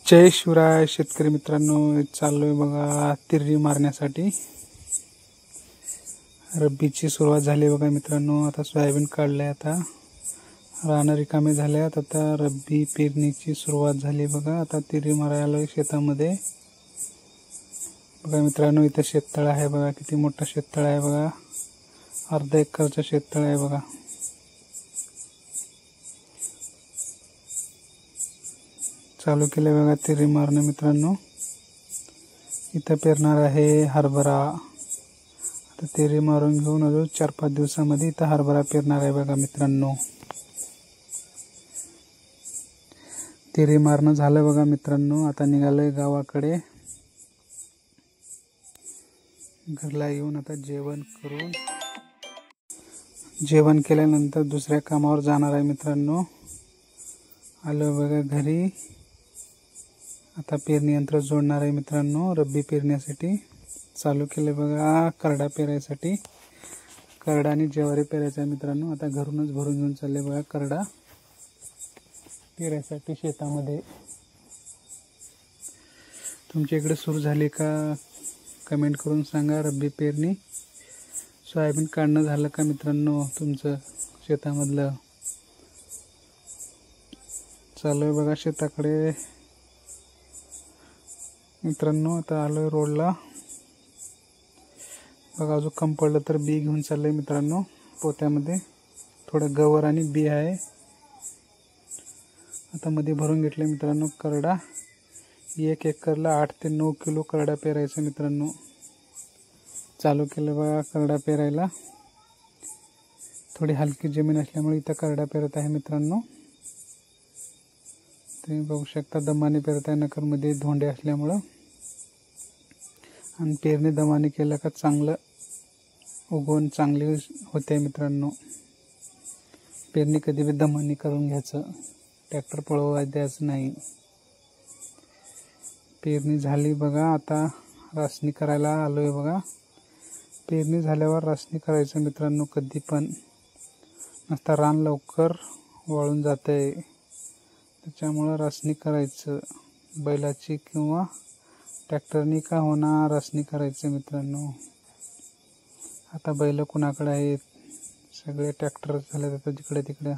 जय शिवराय शेतकरी मित्रांनो, चाललोय बघा तिर्री मारण्यासाठी। रब्बीची सुरुवात झाली बघा मित्रांनो। आता सोयाबीन काढलंय, आता रानं रिकामे झाल्यात, आता रब्बी पेरणीची सुरुवात झाली बघा। आता तिर्री मारायला आलोय शेतामध्ये बघा मित्रांनो। इथं शेततळ आहे बघा, किती मोठं शेततळ आहे बघा, अर्धा एकरचं शेततळ आहे बघा। चालू केले बघा तिर्री मारणं मित्रांनो। इथं पेरणार आहे हरभरा। आता तिर्री मारून घेऊन अजून 4-5 दिवसामध्ये इथं हरभरा पेरणार आहे बघा मित्रांनो। तिर्री मारणं झालं बघा मित्रांनो। आता निघालोय गावाकडे। घरला येऊन आता जेवण करून, जेवण केल्यानंतर दुसऱ्या कामावर जाणार आहे मित्रांनो। आलो बघा घरी। आता पेरणी यंत्र जोडणार आहे मित्रांनो रब्बी पेरण्यासाठी। चालू केले बघा करडा पेरायसाठी। करडा आणि ज्वारी पेरायचा आहे मित्रांनो। आता घरूनच भरून घेऊन चालले बघा करडा पेरायसाठी शेतामध्ये। तुमच्या इकडे सुरू झाली का कमेंट करून सांगा रब्बी पेरणी। सोयाबीन काढणं झालं का मित्रांनो तुमचं शेतामधलं। चालू आहे बघा शेताकडे मित्रांनो। आता आलोय रोडला बघा। अजून कम पडलं तर बी घेऊन चाललंय मित्रांनो। पोत्यामध्ये थोडं गवर आणि बी आहे। आता मध्ये भरून घेतले मित्रांनो करडा। 1 एकरला 8 ते 9 किलो करडा पेरायचा मित्रांनो। चालू केलं बघा करडा पेरायला। थोडी हलकी जमीन असल्यामुळे इथं करडा पेरत आहे मित्रांनो। तुम्ही बघू शकता दमाने पेरत आहे, नकरमध्ये धोंडे असल्यामुळं। आणि पेरणी दमाने केलं का चांगलं उगवण चांगली होते मित्रांनो। पेरणी कधी बी दमाने करून घ्यायचं, ट्रॅक्टर पळवायला द्यायचं नाही। पेरणी झाली बघा। आता रासणी करायला आलोय बघा। पेरणी झाल्यावर रासणी करायचं मित्रांनो। कधी पण नसता रान लवकर वाळून जाते, त्याच्यामुळं रासणी करायचं। बैलाची किंवा ट्रॅक्टरनी का होणार रासणी करायचं मित्रांनो। आता बैल कुणाकडे आहेत, सगळे ट्रॅक्टर झाले आता जिकडे तिकडे।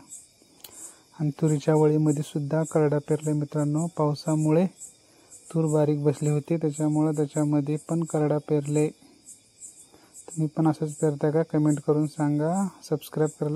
आणि तुरीच्या वळीमध्ये सुद्धा करडा पेरले मित्रांनो। पावसामुळे तूर बारीक बसली होती, त्याच्यामुळं त्याच्यामध्ये पण करडा पेरले। तुम्ही पण असंच पेरता का कमेंट करून सांगा। सबस्क्राईब करायला